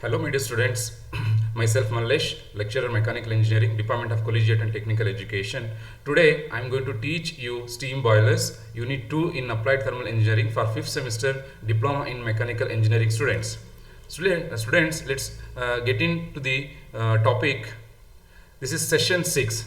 Hello, my dear students. Myself Mallesh, lecturer mechanical engineering, Department of Collegiate and Technical Education. Today, I am going to teach you steam boilers, Unit 2 in Applied Thermal Engineering for 5th semester Diploma in Mechanical Engineering students. Students, let's get into the topic. This is session 6.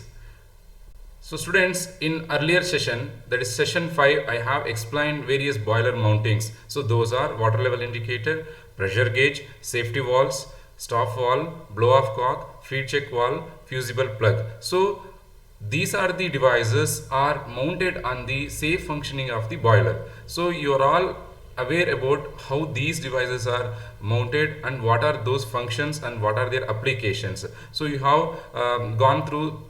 So students, in earlier session, that is session 5, I have explained various boiler mountings. So those are water level indicator, pressure gauge, safety valves, stop valve, blow off cock, feed check valve, fusible plug. So these are the devices are mounted on the safe functioning of the boiler. So you are all aware about how these devices are mounted and what are those functions and what are their applications. So you have gone through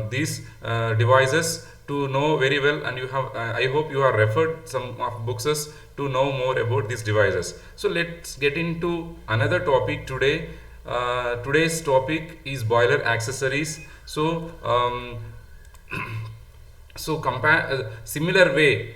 these devices to know very well, and you have I hope you have referred some of books to know more about these devices. So let's get into another topic today. Today's topic is boiler accessories. So compare similar way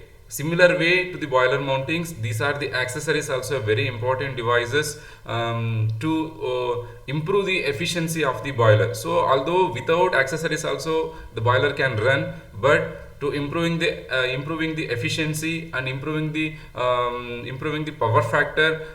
to the boiler mountings, these are the accessories also very important devices to improve the efficiency of the boiler. So although without accessories also the boiler can run, but to improving the efficiency and improving the power factor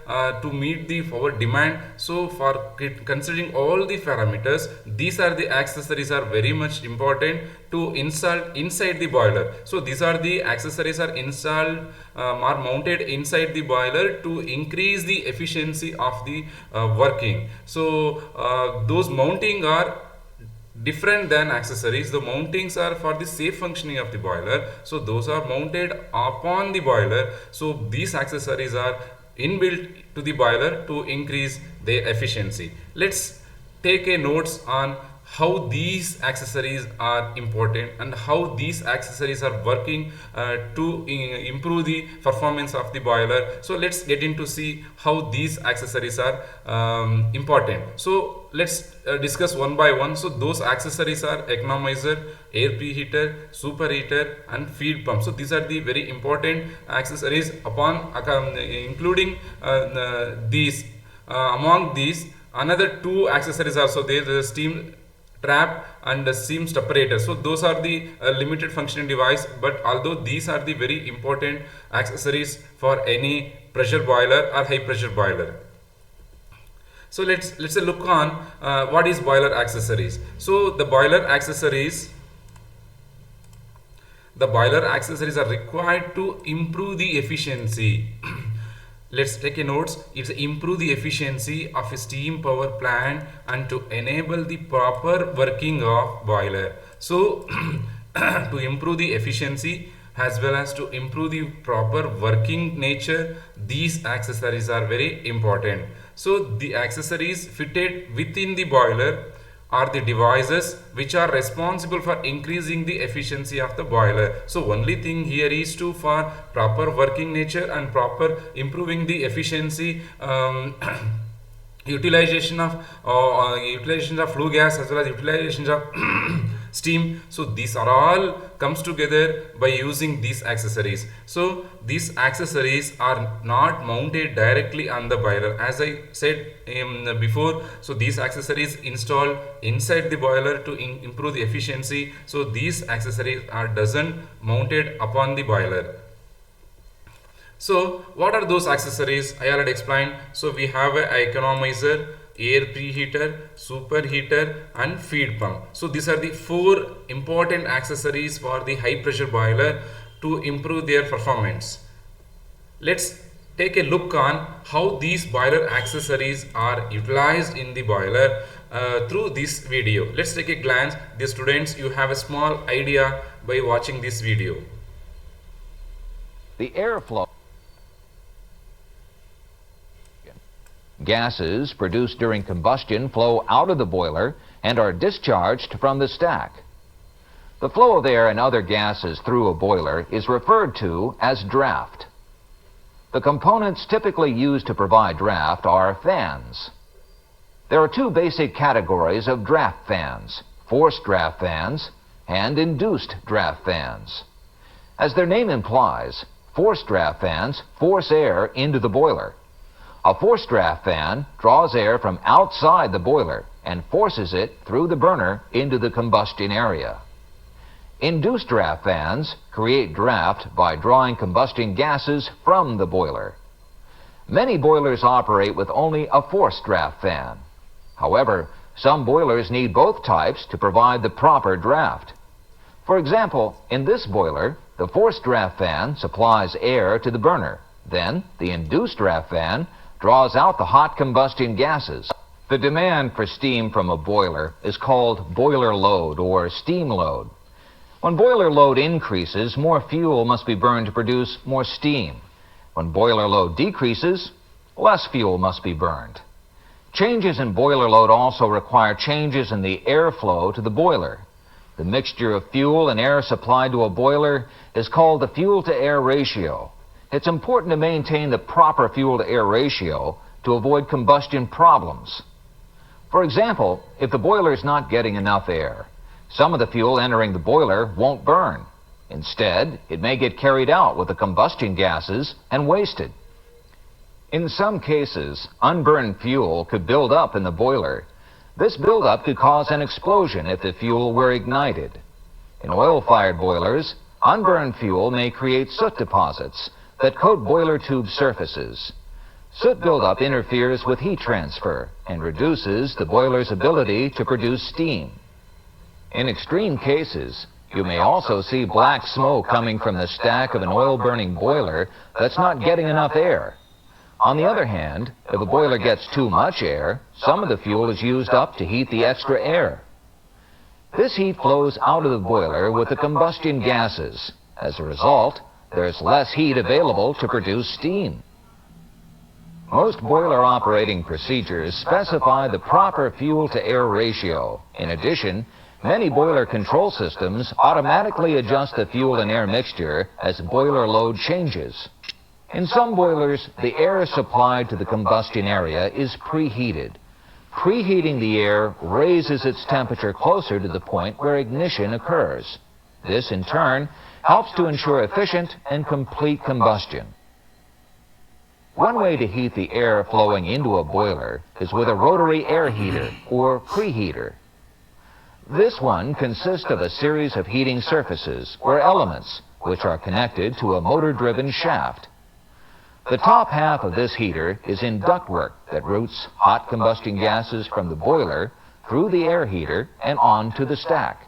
to meet the power demand. So for considering all the parameters, these are the accessories are very much important to install inside the boiler. So these are the accessories are installed are mounted inside the boiler to increase the efficiency of the working. So those mounting are different than accessories. The mountings are for the safe functioning of the boiler, so those are mounted upon the boiler. So these accessories are inbuilt to the boiler to increase their efficiency. Let's take a notes on how these accessories are important and how these accessories are working to improve the performance of the boiler. So let's get into see how these accessories are important. So let's discuss one by one. So those accessories are economizer, air preheater, superheater and feed pump. So these are the very important accessories upon including these among these another two accessories also there, the steam trap and the steam separator. So those are the limited functioning device, but although these are the very important accessories for any pressure boiler or high pressure boiler. So let's look on what is boiler accessories. So the boiler accessories are required to improve the efficiency. Let's take a notes. It's improve the efficiency of a steam power plant and to enable the proper working of boiler. So to improve the efficiency as well as to improve the proper working nature, these accessories are very important. So the accessories fitted within the boiler are the devices which are responsible for increasing the efficiency of the boiler. So only thing here is to for proper working nature and proper improving the efficiency utilization of flue gas as well as utilization of steam. So these are all comes together by using these accessories. So these accessories are not mounted directly on the boiler, as I said before. So these accessories installed inside the boiler to improve the efficiency. So these accessories are doesn't mounted upon the boiler. So what are those accessories? I already explained. So we have an economizer, air preheater, superheater and feed pump. So these are the four important accessories for the high pressure boiler to improve their performance. Let's take a look on how these boiler accessories are utilized in the boiler through this video. Let's take a glance. The students, you have a small idea by watching this video. The airflow gases produced during combustion flow out of the boiler and are discharged from the stack. The flow of air and other gases through a boiler is referred to as draft. The components typically used to provide draft are fans. There are two basic categories of draft fans: forced draft fans and induced draft fans. As their name implies, forced draft fans force air into the boiler. A forced draft fan draws air from outside the boiler and forces it through the burner into the combustion area. Induced draft fans create draft by drawing combustion gases from the boiler. Many boilers operate with only a forced draft fan. However, some boilers need both types to provide the proper draft. For example, in this boiler, the forced draft fan supplies air to the burner. Then, the induced draft fan draws out the hot combustion gases. The demand for steam from a boiler is called boiler load or steam load. When boiler load increases, more fuel must be burned to produce more steam. When boiler load decreases, less fuel must be burned. Changes in boiler load also require changes in the airflow to the boiler. The mixture of fuel and air supplied to a boiler is called the fuel-to-air ratio. It's important to maintain the proper fuel-to-air ratio to avoid combustion problems. For example, if the boiler is not getting enough air, some of the fuel entering the boiler won't burn. Instead, it may get carried out with the combustion gases and wasted. In some cases, unburned fuel could build up in the boiler. This buildup could cause an explosion if the fuel were ignited. In oil-fired boilers, unburned fuel may create soot deposits that coat boiler tube surfaces. Soot buildup interferes with heat transfer and reduces the boiler's ability to produce steam. In extreme cases, you may also see black smoke coming from the stack of an oil-burning boiler that's not getting enough air. On the other hand, if a boiler gets too much air, some of the fuel is used up to heat the extra air. This heat flows out of the boiler with the combustion gases. As a result, there's less heat available to produce steam. Most boiler operating procedures specify the proper fuel-to-air ratio. In addition, many boiler control systems automatically adjust the fuel and air mixture as boiler load changes. In some boilers, the air supplied to the combustion area is preheated. Preheating the air raises its temperature closer to the point where ignition occurs. This, in turn, helps to ensure efficient and complete combustion. One way to heat the air flowing into a boiler is with a rotary air heater, or preheater. This one consists of a series of heating surfaces, or elements, which are connected to a motor-driven shaft. The top half of this heater is in ductwork that routes hot combustion gases from the boiler through the air heater and onto the stack.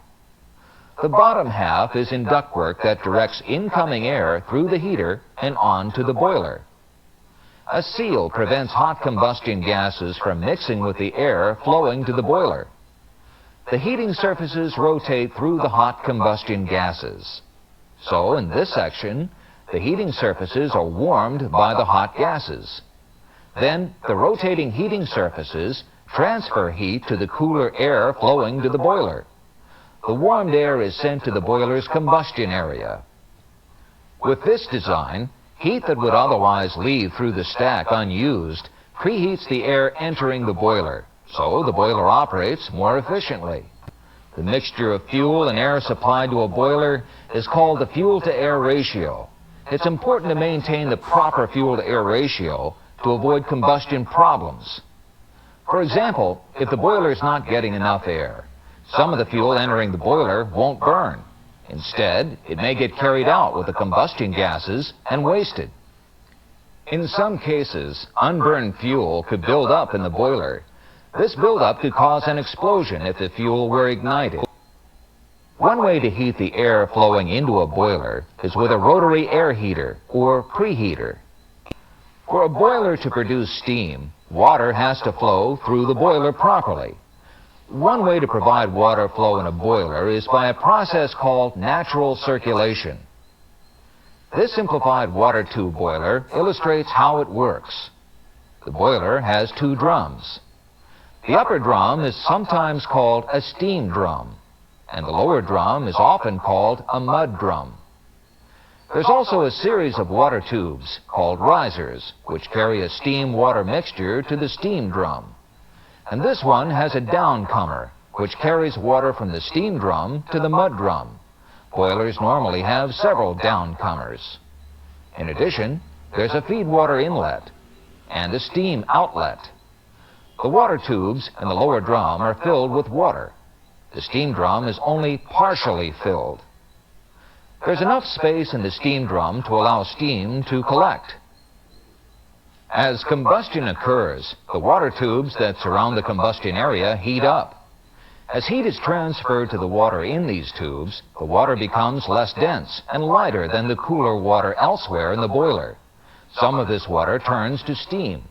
The bottom half is in ductwork that directs incoming air through the heater and onto the boiler. A seal prevents hot combustion gases from mixing with the air flowing to the boiler. The heating surfaces rotate through the hot combustion gases. So, in this section, the heating surfaces are warmed by the hot gases. Then, the rotating heating surfaces transfer heat to the cooler air flowing to the boiler. The warmed air is sent to the boiler's combustion area. With this design, heat that would otherwise leave through the stack unused preheats the air entering the boiler, so the boiler operates more efficiently. The mixture of fuel and air supplied to a boiler is called the fuel-to-air ratio. It's important to maintain the proper fuel-to-air ratio to avoid combustion problems. For example, if the boiler is not getting enough air, some of the fuel entering the boiler won't burn. Instead, it may get carried out with the combustion gases and wasted. In some cases, unburned fuel could build up in the boiler. This buildup could cause an explosion if the fuel were ignited. One way to heat the air flowing into a boiler is with a rotary air heater, or preheater. For a boiler to produce steam, water has to flow through the boiler properly. One way to provide water flow in a boiler is by a process called natural circulation. This simplified water tube boiler illustrates how it works. The boiler has two drums. The upper drum is sometimes called a steam drum, and the lower drum is often called a mud drum. There's also a series of water tubes called risers, which carry a steam-water mixture to the steam drum. And this one has a downcomer, which carries water from the steam drum to the mud drum. Boilers normally have several downcomers. In addition, there's a feed water inlet. and a steam outlet. The water tubes in the lower drum are filled with water. The steam drum is only partially filled. There's enough space in the steam drum to allow steam to collect. As combustion occurs, the water tubes that surround the combustion area heat up. As heat is transferred to the water in these tubes, the water becomes less dense and lighter than the cooler water elsewhere in the boiler. Some of this water turns to steam.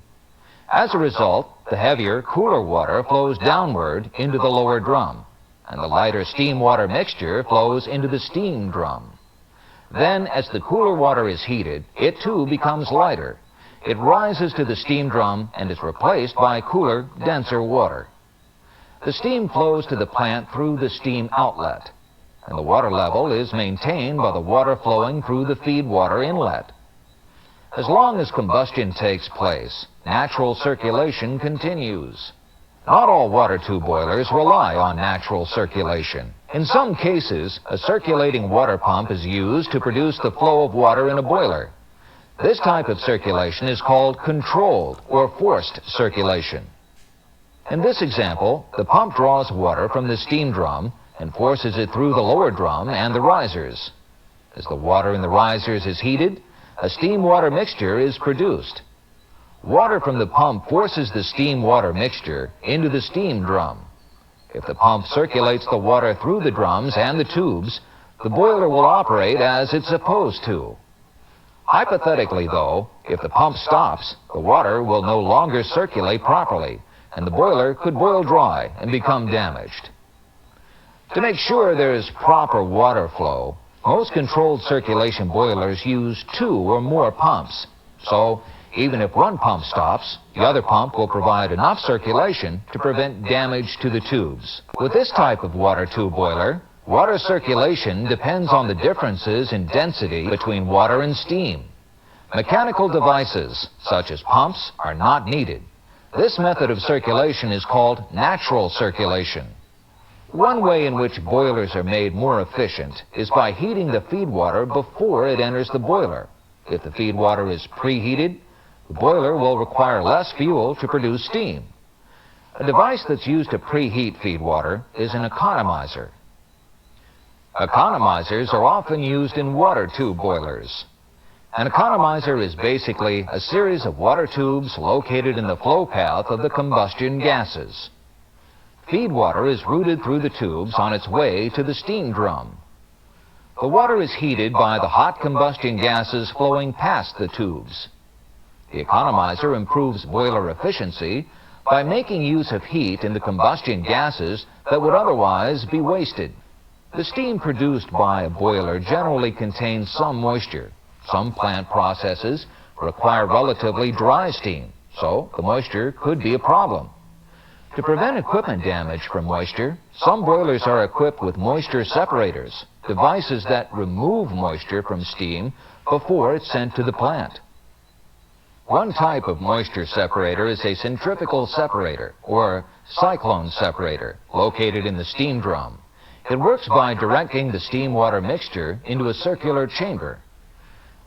As a result, the heavier, cooler water flows downward into the lower drum, and the lighter steam water mixture flows into the steam drum. Then, as the cooler water is heated, it too becomes lighter. It rises to the steam drum and is replaced by cooler, denser water. The steam flows to the plant through the steam outlet, and the water level is maintained by the water flowing through the feed water inlet. As long as combustion takes place, natural circulation continues. Not all water tube boilers rely on natural circulation. In some cases, a circulating water pump is used to produce the flow of water in a boiler. This type of circulation is called controlled or forced circulation. In this example, the pump draws water from the steam drum and forces it through the lower drum and the risers. As the water in the risers is heated, a steam water mixture is produced. Water from the pump forces the steam water mixture into the steam drum. If the pump circulates the water through the drums and the tubes, the boiler will operate as it's supposed to. Hypothetically, though, if the pump stops, the water will no longer circulate properly, and the boiler could boil dry and become damaged. To make sure there is proper water flow, most controlled circulation boilers use 2 or more pumps. So, even if one pump stops, the other pump will provide enough circulation to prevent damage to the tubes. With this type of water tube boiler, water circulation depends on the differences in density between water and steam. Mechanical devices, such as pumps, are not needed. This method of circulation is called natural circulation. One way in which boilers are made more efficient is by heating the feed water before it enters the boiler. If the feed water is preheated, the boiler will require less fuel to produce steam. A device that's used to preheat feed water is an economizer. Economizers are often used in water tube boilers. An economizer is basically a series of water tubes located in the flow path of the combustion gases. Feed water is routed through the tubes on its way to the steam drum. The water is heated by the hot combustion gases flowing past the tubes. The economizer improves boiler efficiency by making use of heat in the combustion gases that would otherwise be wasted. The steam produced by a boiler generally contains some moisture. Some plant processes require relatively dry steam, so the moisture could be a problem. To prevent equipment damage from moisture, some boilers are equipped with moisture separators, devices that remove moisture from steam before it's sent to the plant. One type of moisture separator is a centrifugal separator, or cyclone separator, located in the steam drum. It works by directing the steam water mixture into a circular chamber.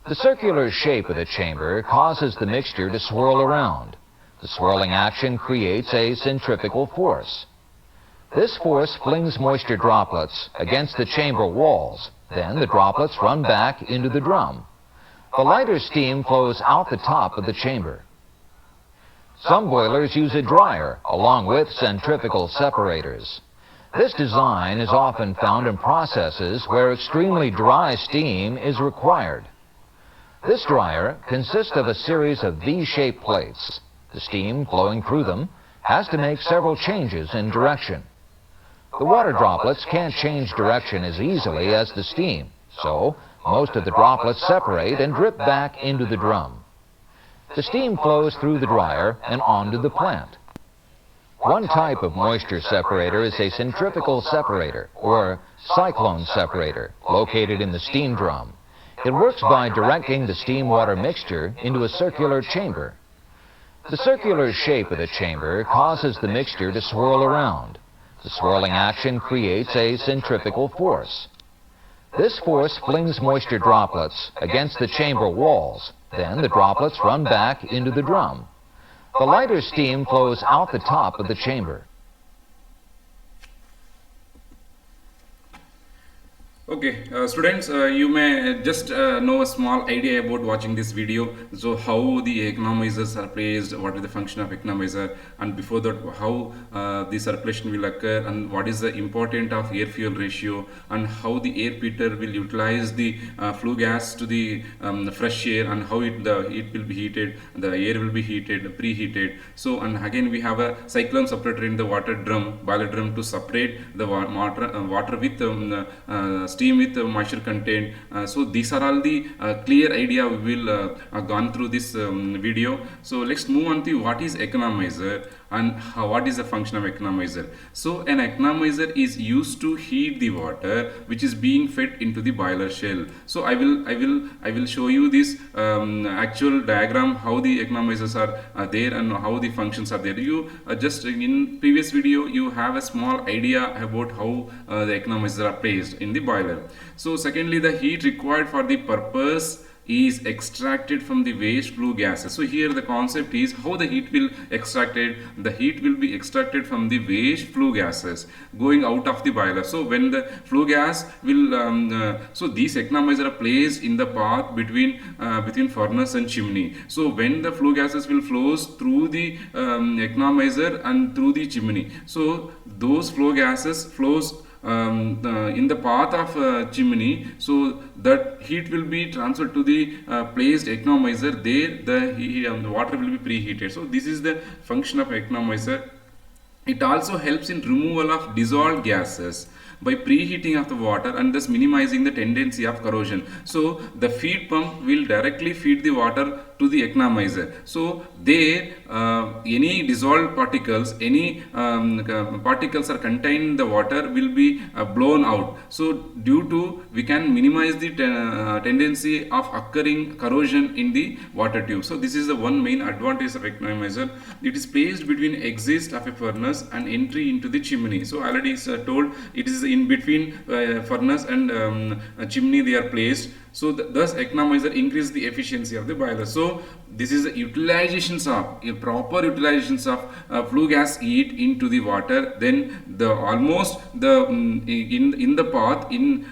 The circular shape of the chamber causes the mixture to swirl around. The swirling action creates a centrifugal force. This force flings moisture droplets against the chamber walls. Then the droplets run back into the drum. The lighter steam flows out the top of the chamber. Some boilers use a dryer along with centrifugal separators. This design is often found in processes where extremely dry steam is required. This dryer consists of a series of V-shaped plates. The steam flowing through them has to make several changes in direction. The water droplets can't change direction as easily as the steam, so most of the droplets separate and drip back into the drum. The steam flows through the dryer and onto the plant. One type of moisture separator is a centrifugal separator, or cyclone separator, located in the steam drum. It works by directing the steam water mixture into a circular chamber. The circular shape of the chamber causes the mixture to swirl around. The swirling action creates a centrifugal force. This force flings moisture droplets against the chamber walls. Then the droplets run back into the drum. The lighter steam flows out the top of the chamber. Okay, students, you may just know a small idea about watching this video. So how the economizers are placed, what is the function of economizer, and before that how the circulation will occur, and what is the importance of air fuel ratio, and how the air peter will utilize the flue gas to the fresh air, and how it will be heated, the air will be heated, preheated. So, and again we have a cyclone separator in the water drum, boiler drum, to separate the water with steam with moisture content. So these are all the clear idea we will gone through this video. So let's move on to what is economizer and what is the function of economizer. So an economizer is used to heat the water which is being fed into the boiler shell. So I will show you this actual diagram how the economizers are there and how the functions are there. You just in previous video you have a small idea about how the economizers are placed in the boiler. So secondly, the heat required for the purpose is extracted from the waste flue gases. So here the concept is how the heat will extracted. The heat will be extracted from the waste flue gases going out of the boiler. So when the flue gas will so these economizers are placed in the path between furnace and chimney. So when the flue gases will flows through the economizer and through the chimney, so those flue gases flows in the path of chimney, so that heat will be transferred to the placed economizer. There the water will be preheated. So this is the function of economizer. It also helps in removal of dissolved gases by preheating of the water and thus minimizing the tendency of corrosion. So the feed pump will directly feed the water to the economizer. So there any dissolved particles, any particles are contained in the water will be blown out. So due to we can minimize the tendency of occurring corrosion in the water tube. So this is the one main advantage of economizer. It is placed between exit of a furnace and entry into the chimney. So already told it is in between furnace and chimney they are placed. So thus economizer increase the efficiency of the boiler. So this is the utilizations of proper utilizations of flue gas heat into the water. Then the almost the in the path in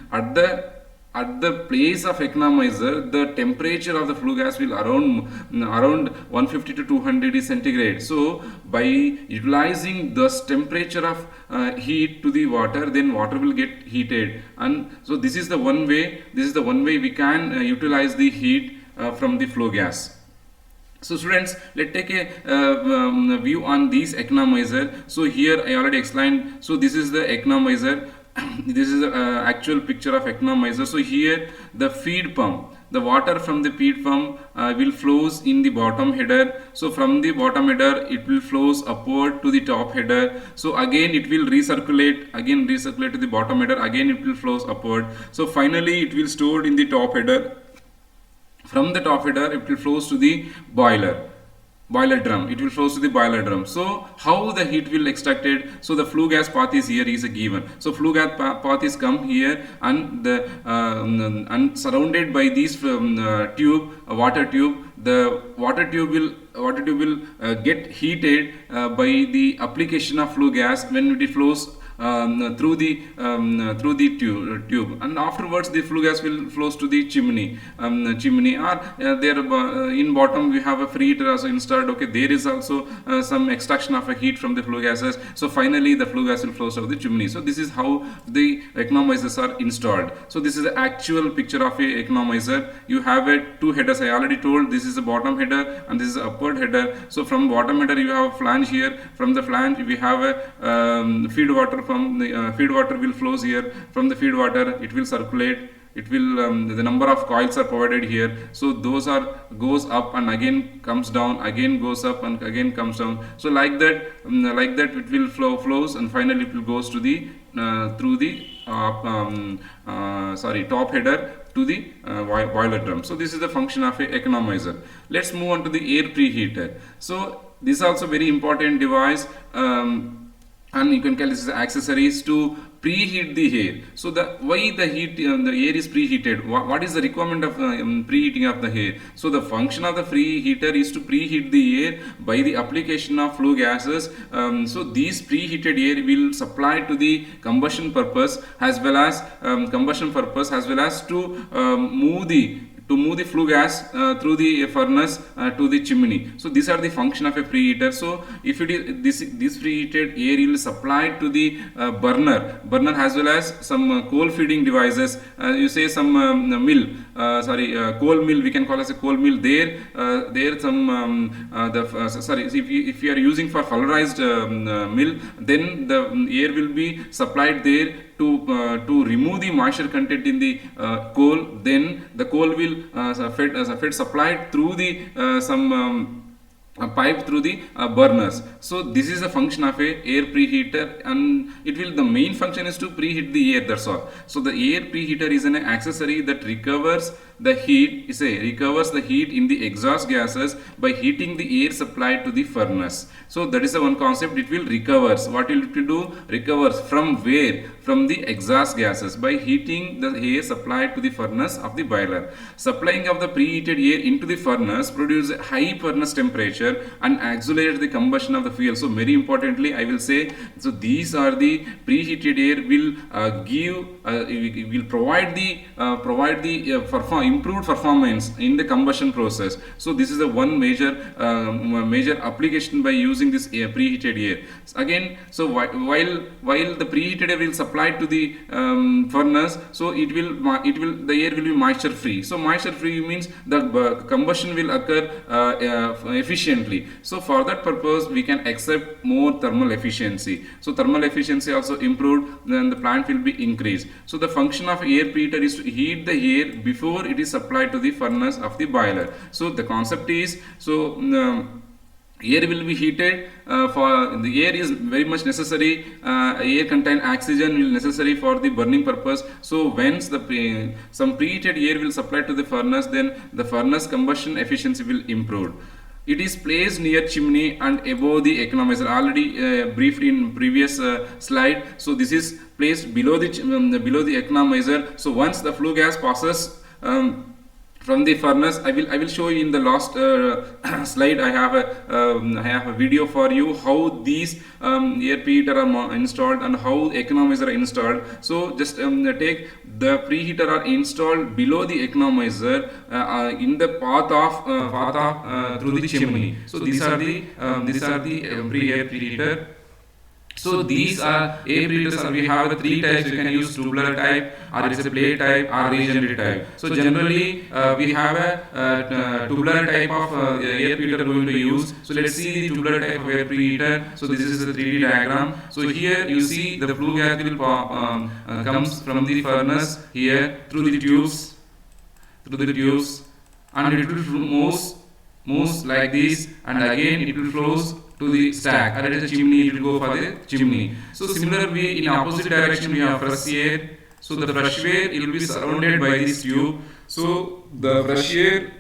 at the place of economizer, the temperature of the flue gas will around 150 to 200 degrees centigrade. So by utilizing this temperature of heat to the water, then water will get heated. And so this is the one way. This is the one way we can utilize the heat from the flue gas. So students, let's take a view on this economizer. So here I already explained. So this is the economizer. This is the actual picture of economizer. So here the feed pump, the water from the feed pump will flows in the bottom header. So from the bottom header it will flows upward to the top header. So again it will recirculate to the bottom header. Again it will flows upward. So finally it will stored in the top header. From the top header it will flows to the boiler drum. It will flows to the boiler drum. So how the heat will extracted? So the flue gas path is here is a given. So flue gas path is come here, and the and surrounded by this tube, water tube. The water tube will get heated by the application of flue gas when it flows through the tube, and afterwards the flue gas will flows to the chimney. Or there in bottom we have a free heater also installed. Okay, there is also some extraction of a heat from the flue gases. So finally the flue gas will flows out of the chimney. So this is how the economizers are installed. So this is the actual picture of a economizer. You have a two headers. I already told this is the bottom header and this is the upward header. So from bottom header you have a flange here. From the flange we have a feed water. From the feed water will flows here. From the feed water it will circulate. It will the number of coils are provided here. So those are goes up and again comes down, again goes up and again comes down. So like that it will flows, and finally it will goes to the through the top header to the boiler drum. So this is the function of a economizer. Let's move on to the air preheater. So this is also very important device. and you can call this as accessories to preheat the air. So the why the heat the air is preheated, what is the requirement of preheating of the air? So the function of the preheater is to preheat the air by the application of flue gases. So these preheated air will supply to the combustion purpose as well as to move the flue gas through the furnace to the chimney. So these are the function of a preheater. So if it is this preheated air will supply to the burner as well as some coal feeding devices. You say some mill, coal mill, we can call as a coal mill. There some if you are using for pulverized mill, then the air will be supplied there to remove the moisture content in the coal. Then the coal will fed supplied through the a pipe through the burners. So this is the function of a air preheater, and the main function is to preheat the air, that's all. So the air preheater is an accessory that recovers the heat in the exhaust gases by heating the air supplied to the furnace. So that is the one concept. It will recovers. What will it do? Recovers from where? From the exhaust gases by heating the air supplied to the furnace of the boiler. Supplying of the preheated air into the furnace produces high furnace temperature and accelerates the combustion of the fuel. So very importantly, I will say, so these are the preheated air will provide the improved performance in the combustion process. So this is the one major application by using this preheated air. Again, so while the preheated air will supply to the furnace, so the air will be moisture free. So moisture free means the combustion will occur efficiently. So for that purpose, we can accept more thermal efficiency. So thermal efficiency also improved, then the plant will be increased. So the function of air preheater is to heat the air before it is supplied to the furnace of the boiler. So the concept is, air will be heated for the air is very much necessary. Air contain oxygen will necessary for the burning purpose. So once some preheated air will supply to the furnace, then the furnace combustion efficiency will improve. It is placed near chimney and above the economizer. Already briefed in previous slide. So this is placed below the economizer. So once the flue gas passes from the furnace, I will show you in the last slide. I have a video for you how these air preheater are installed and how economizer are installed. So just take the preheater are installed below the economizer in the path of through the chimney. So these are the air preheater. So these are air preheaters. We have the three types. You can use tubular type, or it's a plate type, or regenerative type. So generally we have a tubular type of air preheater going to use. So let's see the tubular type of air preheater. So this is the 3D diagram. So here you see the flue gas will comes from the furnace here through the tubes, and it will moves like this, and again it will flows to the stack, or at the chimney it will go for the chimney. So similarly, in opposite direction we have fresh air. So the fresh air it will be surrounded by this tube. So the fresh air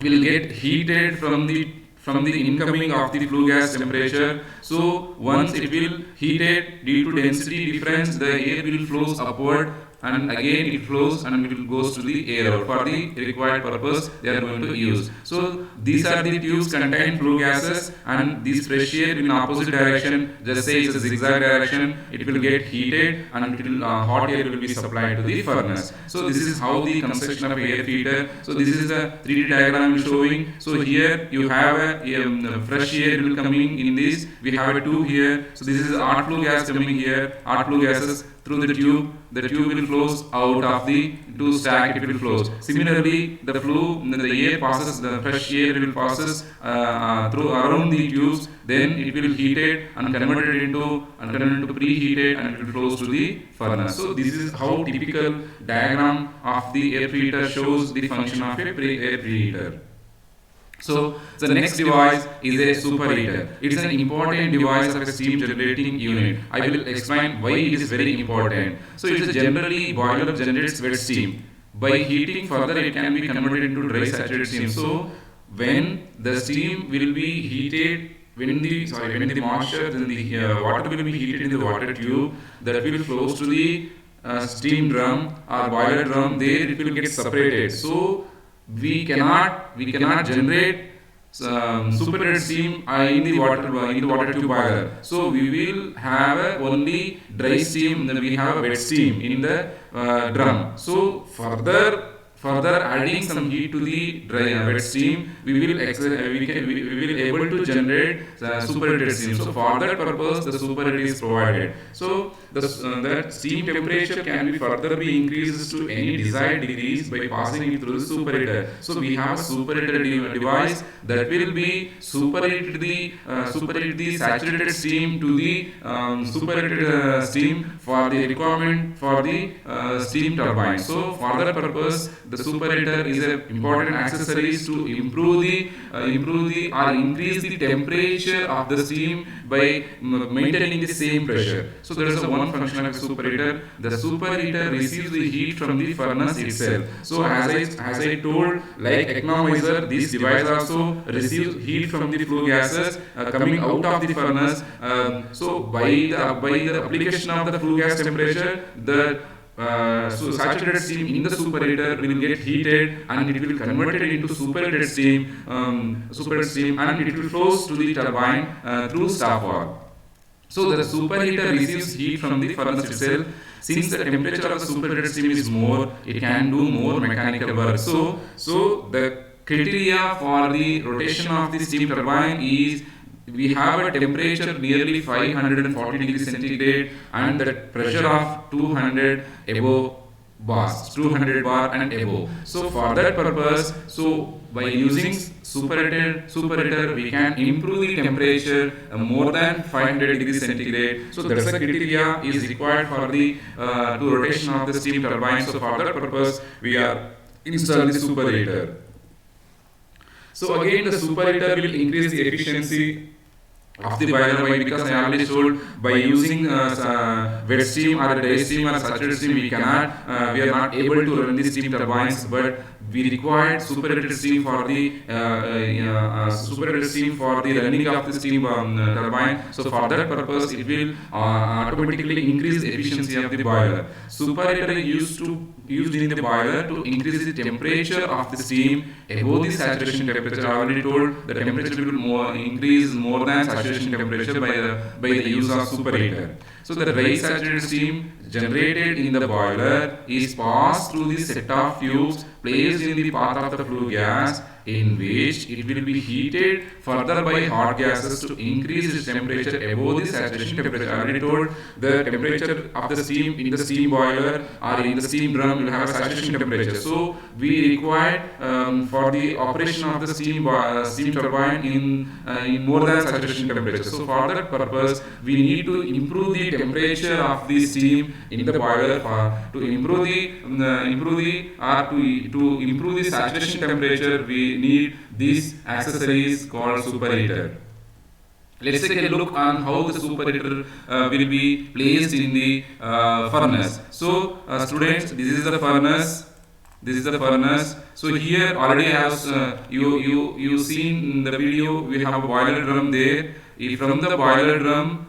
will get heated from the incoming of the flue gas temperature. So once it will heated, due to density difference, the air will flows upward, and again it flows and it will goes to the air out for the required purpose they are going to use. So these are the tubes contain flue gases, and this fresh air in opposite direction, just say it's a zigzag direction, it will get heated and it will hot air will be supplied to the furnace. So this is how the construction of air feeder. So this is a 3D diagram showing. So here you have a fresh air will coming in this. We have a tube here. So this is hot flue gas coming here. Hot flue gases through the tube will flows out of the stack, it will flows. Similarly, the air passes, the fresh air will passes through around the tubes, then it will heated and converted into preheated, and it will flows to the furnace. So this is how typical diagram of the air preheater shows the function of a air preheater. So the next device is a superheater. It is an important device of a steam generating unit. I will explain why it is very important. So it is generally boiler generates wet steam. By heating further, it can be converted into dry saturated steam. So when the steam will be heated when the moisture, then the water will be heated in the water tube that will flows to the steam drum or boiler drum. There it will get separated. So we cannot generate superheated steam in the water tube boiler. So we will have only dry steam, then we have a wet steam in the drum. So further adding some heat to the dry wet steam, we will able to generate superheated steam. So for that purpose, the superheat is provided. So that steam temperature can be further be increased to any desired degrees by passing it through the superheater. So we have a superheater device that will be superheat the saturated steam to the superheated steam for the requirement for the steam turbine. So for that purpose, the superheater is an important accessory to improve the or increase the temperature of the steam by maintaining the same pressure. So there is one function of the superheater. The superheater receives the heat from the furnace itself. So as I told, like economizer, this device also receives heat from the flue gases coming out of the furnace. So by the application of the flue gas temperature, so saturated steam in the superheater will get heated and it will convert it into superheated steam, and it will flows to the turbine through staff valve. So the superheater receives heat from the furnace itself. Since the temperature of the superheated steam is more, it can do more mechanical work. So the criteria for the rotation of the steam turbine is we have a temperature nearly 540 degrees centigrade and the pressure of 200 bar and above. So for that purpose, so by using superheater, we can improve the temperature more than 500 degrees centigrade. So that's the criteria is required for the to rotation of the steam turbine. So for that purpose, we are installing the superheater. So again, the superheater will increase the efficiency of the boiler. Why? Because I already told, by using wet steam or dry steam or saturated steam, we are not able to run the steam turbines, but we required superheated steam for the running of the steam turbine. So for that purpose, it will automatically increase the efficiency of the boiler. Superheater is used in the boiler to increase the temperature of the steam above the saturation temperature. I already told the temperature will increase more than saturation temperature by the use of superheater. So the dry saturated steam generated in the boiler is passed through the set of tubes placed in the path of the flue gas, in which it will be heated further by hot gases to increase its temperature above the saturation temperature. I already told the temperature of the steam in the steam boiler or in the steam drum will have a saturation temperature. So we require for the operation of the steam turbine in more than saturation temperature. So for that purpose, we need to improve the temperature of the steam in the boiler to improve the saturation temperature. We need these accessories called superheater. Let's take a look on how the superheater will be placed in the furnace. So students, this is the furnace. So here already as you seen in the video, we have a boiler drum there. From the boiler drum,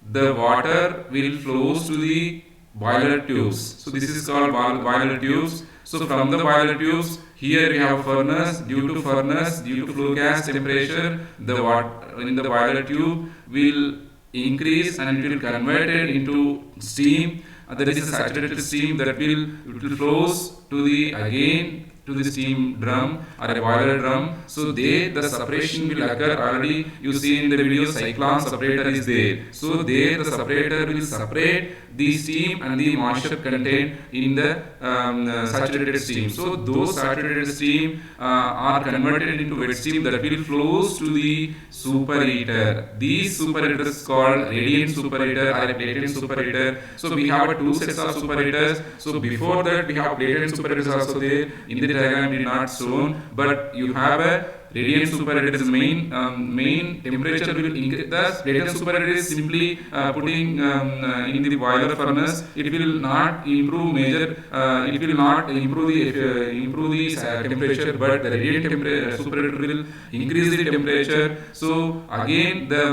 the water will flows to the boiler tubes. So this is called boiler tubes. So from the boiler tubes, here we have furnace. Due to flue gas temperature, the water in the boiler tube will increase and it will convert it into steam. There is a saturated steam that will flows to the steam drum or a boiler drum. So the separation will occur. Already you see in the video, cyclone separator is there. So the separator will separate the steam and the moisture contained in the saturated steam. So those saturated steam are converted into wet steam that will flows to the superheater. These superheaters called radiant superheater or a latent superheater. So we have two sets of superheaters. So before that we have latent superheaters also there. In the diagram it is not shown, but you have radiant superheater is main temperature will increase. Thus, latent superheater is simply putting in the boiler furnace. It will not improve major. It will not improve the temperature, but the radiant superheater will increase the temperature. So again, the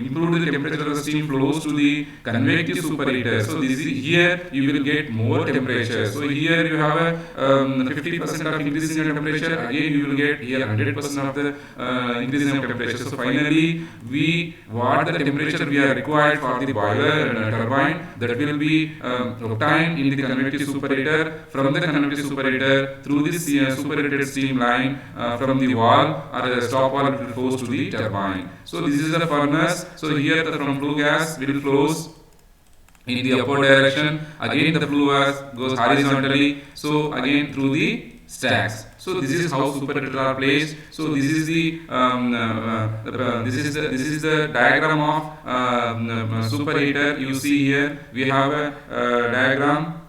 improve the temperature of the steam flows to the convective superheater. So this is here you will get more temperature. So here you have a 50% of increase in temperature. Again you will get here 100% of the increase in temperature. So finally what the temperature we are required for the boiler turbine, that will be obtained in the convective superheater. From the convective superheater through this superheated steam line from the wall or the stop wall, it will flows to the turbine. So this is the furnace. So here the from flue gas will flows in the upward direction. Again the flue gas goes horizontally. So again through the stacks. So this is how superheater are placed. So this is the this is the diagram of superheater. You see here we have a diagram.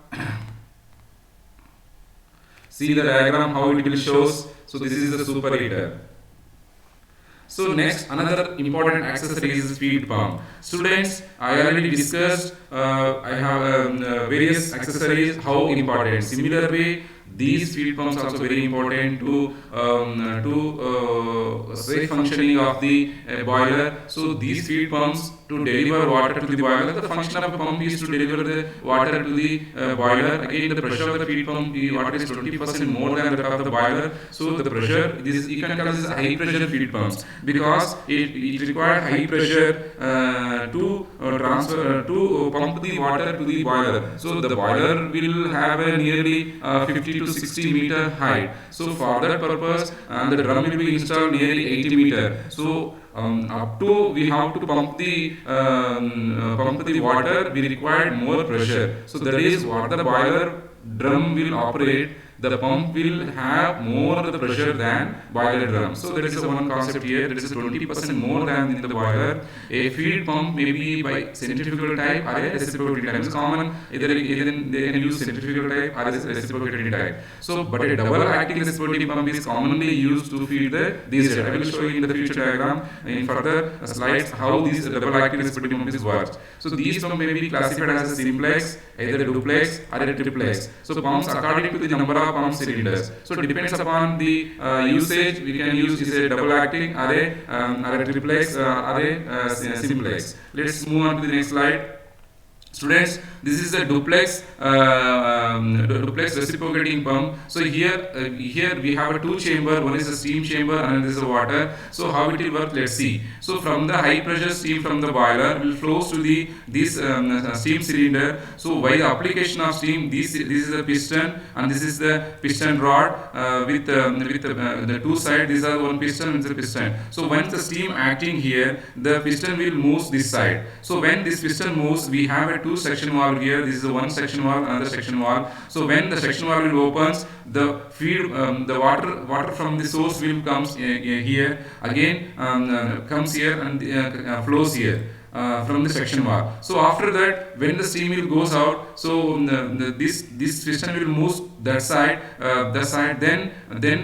See the diagram how it will shows. So this is the superheater. So next, another important accessory is feed pump. Students, I already discussed. I have various accessories. How important? Similar way, these feed pumps are also very important to safe functioning of the boiler. So these feed pumps to deliver water to the boiler. The function of a pump is to deliver the water to the boiler. Again, the pressure of the feed pump, the water is 20% more than that of the boiler. So the pressure, this you can call this high pressure feed pumps, because it requires high pressure to transfer to pump the water to the boiler. So the boiler will have a nearly 50 to 60 meter height. So for that purpose, the drum will be installed nearly 80 meter. So up to we have to pump the water, we require more pressure. So that is what the boiler drum will operate. The pump will have more of the pressure than boiler drum. So that is the one concept here. That is 20% more than in the boiler. A feed pump may be by centrifugal type or a reciprocating type. It's common either they can use centrifugal type or a reciprocating type. So but a double acting reciprocating pump is commonly used to feed these. I will show you in the future diagram in further slides how these double acting reciprocating pump works. So these pump may be classified as a simplex, either a duplex or a triplex. So pumps according to the number of pump cylinders. So it depends upon the usage. We can use is a double acting or a triplex or a simplex. Let's move on to the next slide. Students, this is a duplex reciprocating pump. So here we have a two chamber. One is a steam chamber and this is a water. So how it will work? Let's see. So from the high pressure steam from the boiler will flows to this steam cylinder. So by the application of steam, this is the piston and this is the piston rod with the two sides. These are one piston and the piston. So once the steam acting here, the piston will move this side. So when this piston moves, we have a two section valve here. This is the one section valve, another section valve. So when the section valve will opens, the feed the water from the source will comes here again, comes here and flows here from the section valve. So after that, when the steam will goes out, so this piston will move that side, then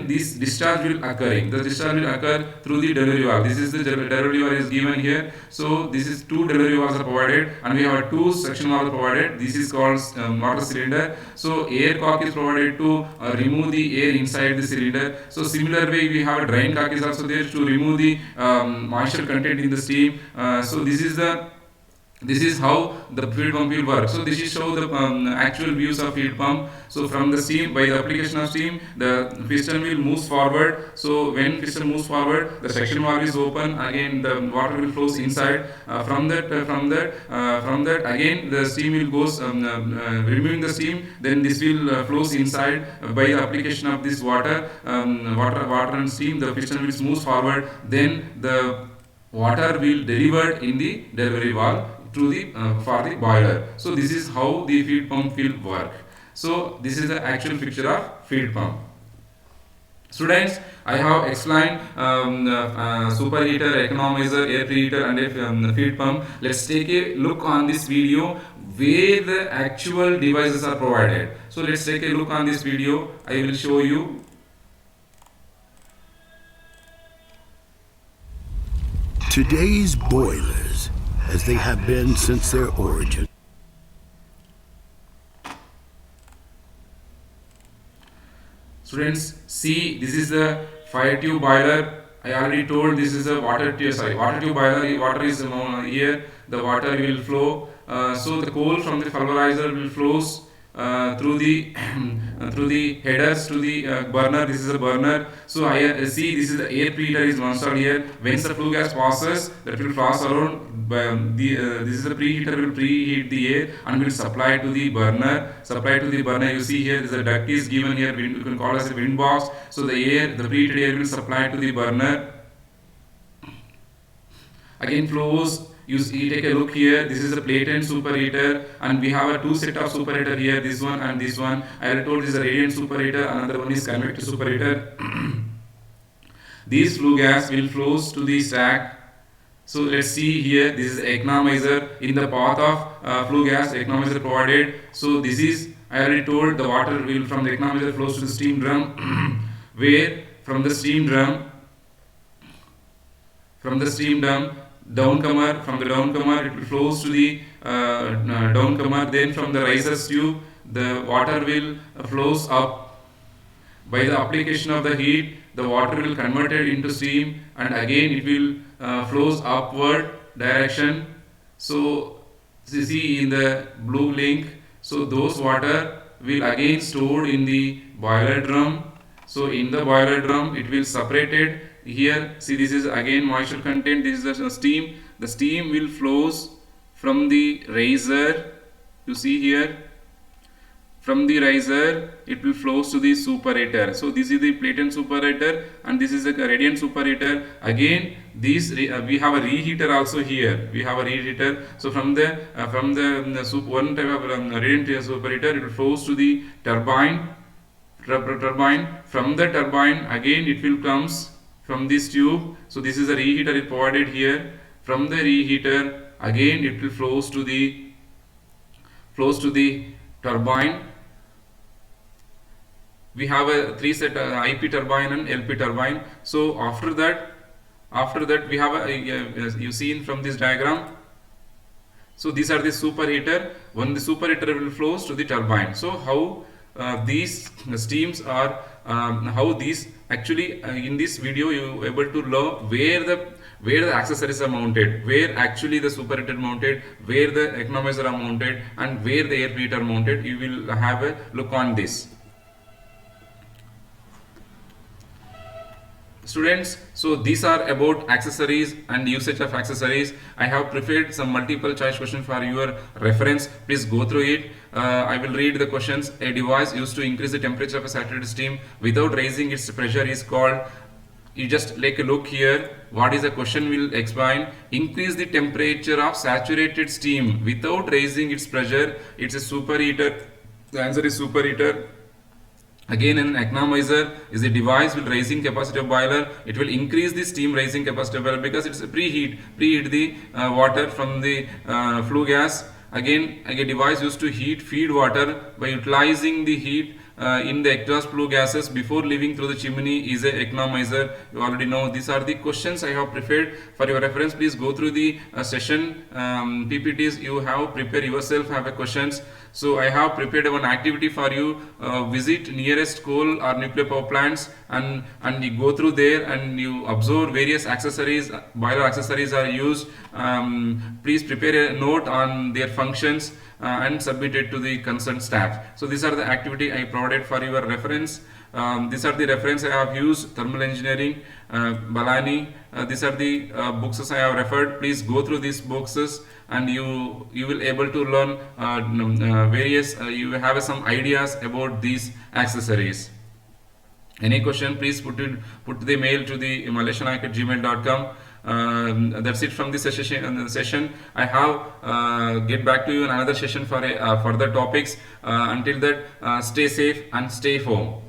this discharge will occurring. The discharge will occur through the delivery valve. This is the delivery valve is given here. So this is two delivery valves are provided, and we have two section valves provided. This is called water cylinder. So air cock is provided to remove the air inside the cylinder. So similar way we have a drain cock is also there to remove the moisture content in the steam. So this is how the feed pump will work. So this is show the actual views of feed pump. So from the steam, by the application of steam, the piston will move forward. So when piston moves forward, the section valve is open. Again, the water will flows inside. From that again the steam will goes removing the steam. Then this will flows inside by the application of this water and steam. The piston will move forward. Then the water will delivered in the delivery valve to the for the boiler. So this is how the feed pump will work. So this is the actual picture of feed pump. Students, I have explained superheater, economizer, air preheater and a feed pump. Let's take a look on this video where the actual devices are provided. So let's take a look on this video. I will show you. Today's boilers, as they have been since their origin. Students, see, this is the fire tube boiler. I already told this is a water tube. Sorry, water tube boiler. Water is here. The water will flow. So the coal from the pulverizer will flows through the through the headers to the burner. This is a burner. So I see this is the air preheater is installed here. When the flue gas passes, that will pass around. This is the preheater will preheat the air and will supply to the burner. Supply to the burner. You see here, the duct is given here. You can call as a wind box. So the air, the preheated air will supply to the burner. Again flows. You take a look here. This is a platen superheater, and we have a two set of superheater here. This one and this one. I already told this is a radiant superheater. Another one is convective superheater. These flue gas will flows to the stack. So let's see here. This is economizer in the path of flue gas. Economizer provided. So this is, I already told, the water will from the economizer flows to the steam drum, where from the steam drum, downcomer, from the downcomer it will flows to the downcomer. Then from the riser's tube, the water will flows up. By the application of the heat, the water will converted into steam, and again it will flows upward direction. So you see in the blue link, so those water will again stored in the boiler drum. So in the boiler drum it will separated. Here see, this is again moisture content. This is the steam. The steam will flows from the riser. You see here, from the riser it will flows to the superheater. So this is the platen superheater, and this is the radiant superheater. Again this we have a reheater also here. We have a reheater. So from the one type of radiant superheater, it will flows to the turbine. From the turbine again it will comes from this tube. So this is a reheater it provided here. From the reheater again it will flows to the turbine. We have a three set IP turbine and LP turbine. So after that we have you seen from this diagram. So these are the superheater. When the superheater will flows to the turbine. So how these steams are, how these actually in this video you able to learn where the accessories are mounted, where actually the superheater mounted, where the economizer are mounted, and where the air preheater are mounted. You will have a look on this. Students, so these are about accessories and usage of accessories. I have prepared some multiple choice questions for your reference. Please go through it. I will read the questions. A device used to increase the temperature of a saturated steam without raising its pressure is called. You just take a look here. What is the question will explain. Increase the temperature of saturated steam without raising its pressure. It's a superheater. The answer is superheater. Again, an economizer is a device with raising capacity of boiler. It will increase the steam raising capacity of boiler because it's a preheat the water from the flue gas. Again, a device used to feed water by utilizing the heat in the exhaust flue gases before leaving through the chimney is a economizer. You already know. These are the questions I have prepared for your reference. Please go through the session PPTs you have prepared yourself. Have a questions. So I have prepared one activity for you. Visit nearest coal or nuclear power plants and you go through there and you observe various accessories, boiler accessories are used. Please prepare a note on their functions and submit it to the concerned staff. So these are the activity I provided for your reference. These are the reference I have used. Thermal engineering, Balani. These are the books I have referred. Please go through these books and you will able to learn various. You have some ideas about these accessories. Any question? Please put the mail to the malaysianaik@gmail.com. That's it from this session. I have get back to you in another session for further topics. Until that, stay safe and stay home.